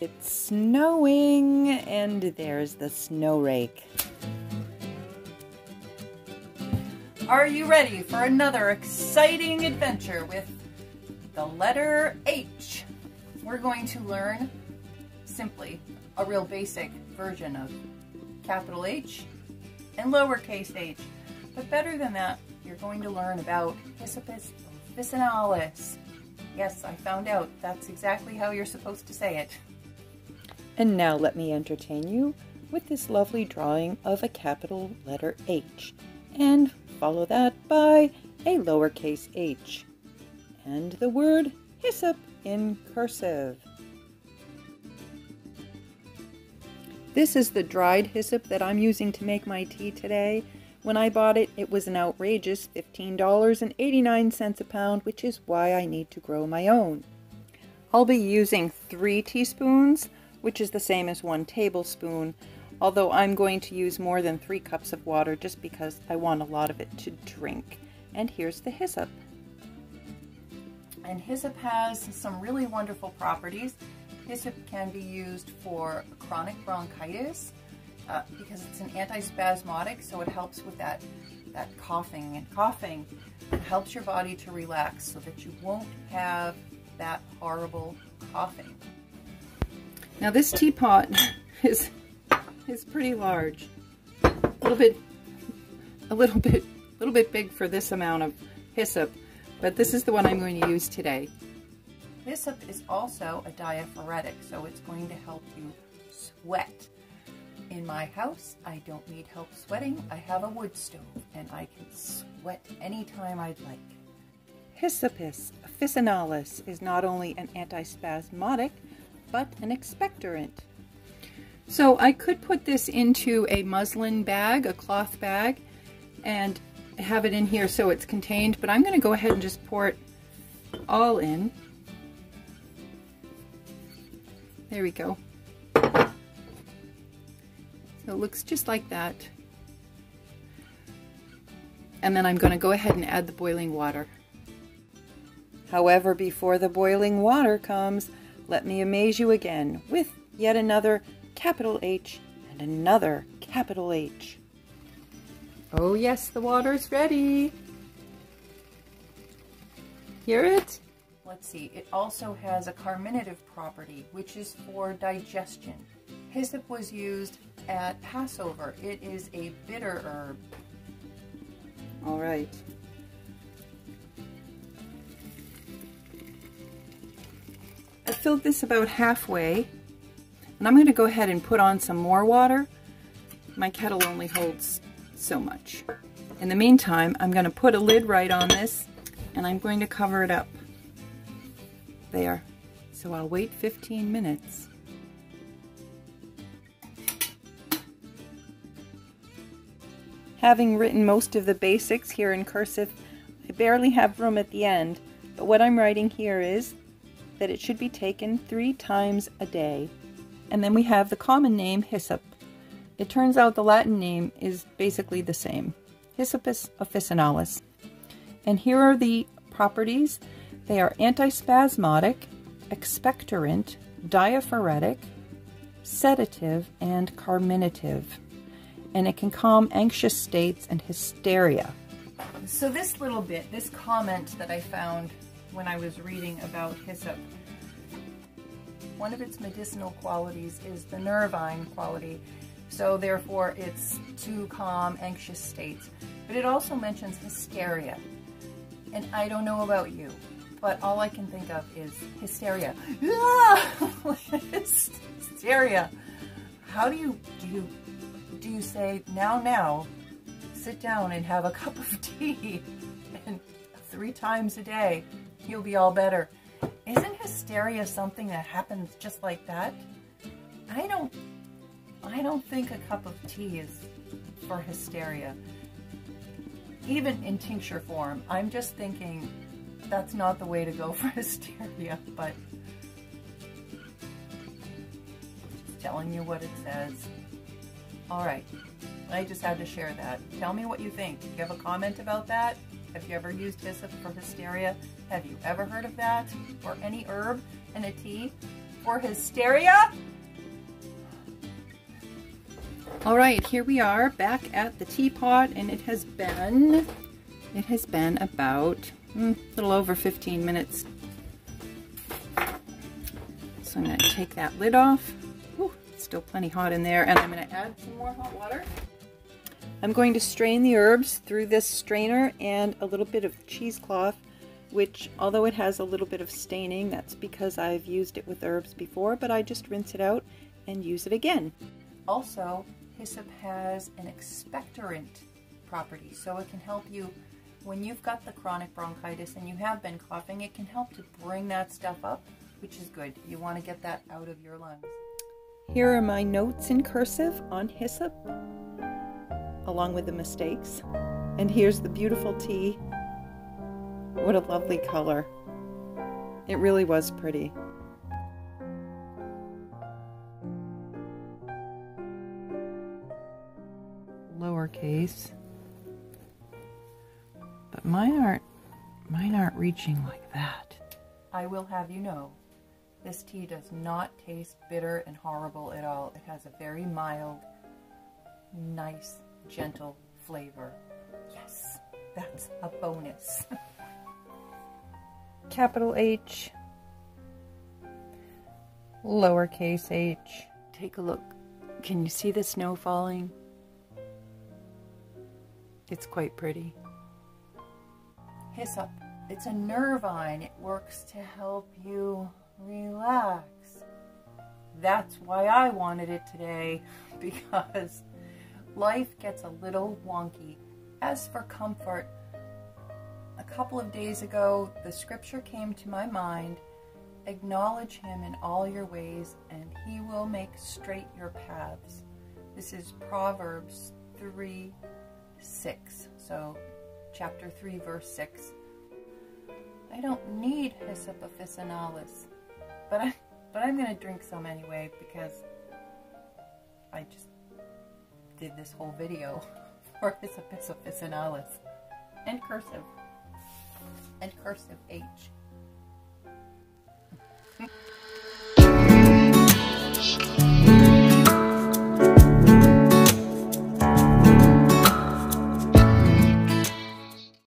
It's snowing, and there's the snow rake. Are you ready for another exciting adventure with the letter H? We're going to learn simply a real basic version of capital H and lowercase h. But better than that, you're going to learn about Hyssop officinalis. Yes, I found out that's exactly how you're supposed to say it. And now let me entertain you with this lovely drawing of a capital letter H, and follow that by a lowercase h, and the word hyssop in cursive. This is the dried hyssop that I'm using to make my tea today. When I bought it, it was an outrageous $15.89 a pound, which is why I need to grow my own. I'll be using 3 teaspoons, which is the same as 1 tablespoon, although I'm going to use more than 3 cups of water just because I want a lot of it to drink. And here's the hyssop. And hyssop has some really wonderful properties. Hyssop can be used for chronic bronchitis because it's an antispasmodic, so it helps with that coughing and coughing. It helps your body to relax so that you won't have that horrible coughing. Now this teapot is pretty large, a little bit big for this amount of hyssop, but this is the one I'm going to use today. Hyssop is also a diaphoretic, so it's going to help you sweat. In my house, I don't need help sweating. I have a wood stove, and I can sweat anytime I'd like. Hyssop officinalis is not only an antispasmodic, but an expectorant. So I could put this into a muslin bag, a cloth bag, and have it in here so it's contained, but I'm going to go ahead and just pour it all in. There we go. So it looks just like that. And then I'm going to go ahead and add the boiling water. However, before the boiling water comes, let me amaze you again with yet another capital H and another capital H. Oh yes, the water's ready. Hear it? Let's see, it also has a carminative property, which is for digestion. Hyssop was used at Passover. It is a bitter herb. All right. I filled this about halfway, and I'm going to go ahead and put on some more water. My kettle only holds so much. In the meantime, I'm going to put a lid right on this, and I'm going to cover it up. There. So I'll wait 15 minutes. Having written most of the basics here in cursive, I barely have room at the end, but what I'm writing here is that it should be taken 3 times a day. And then we have the common name hyssop. It turns out the Latin name is basically the same, Hyssop officinalis. And here are the properties. They are antispasmodic, expectorant, diaphoretic, sedative, and carminative. And it can calm anxious states and hysteria. So this little bit, this comment that I found when I was reading about hyssop, one of its medicinal qualities is the nervine quality, so therefore it's to calm anxious states. But it also mentions hysteria, and I don't know about you, but all I can think of is hysteria. Hysteria. How do you say, now, sit down and have a cup of tea, and 3 times a day, you'll be all better? Isn't hysteria something that happens just like that? I don't think a cup of tea is for hysteria. Even in tincture form, I'm just thinking that's not the way to go for hysteria, but just telling you what it says. All right, I just had to share that. Tell me what you think. Do you have a comment about that? Have you ever used hyssop for hysteria? Have you ever heard of that? Or any herb in a tea for hysteria. All right, here we are back at the teapot, and it has been about a little over 15 minutes. So I'm going to take that lid off. Ooh, it's still plenty hot in there, and I'm going to add some more hot water. I'm going to strain the herbs through this strainer and a little bit of cheesecloth, which, although it has a little bit of staining, that's because I've used it with herbs before, but I just rinse it out and use it again. Also, hyssop has an expectorant property, so it can help you when you've got the chronic bronchitis and you have been coughing. It can help to bring that stuff up, which is good. You want to get that out of your lungs. Here are my notes in cursive on hyssop, along with the mistakes. And here's the beautiful tea. What a lovely color. It really was pretty. Lowercase. But mine aren't reaching like that. I will have you know, this tea does not taste bitter and horrible at all. It has a very mild, nice, gentle flavor. Yes, that's a bonus. Capital H, lowercase h. Take a look. Can you see the snow falling? It's quite pretty. Hyssop. It's a nervine. It works to help you relax. That's why I wanted it today, because life gets a little wonky. As for comfort, a couple of days ago, the scripture came to my mind, acknowledge him in all your ways, and he will make straight your paths. This is Proverbs 3:6. So, chapter 3, verse 6. I don't need Hyssop officinalis, but I'm going to drink some anyway, because I just did this whole video for Hyssop officinalis and cursive H.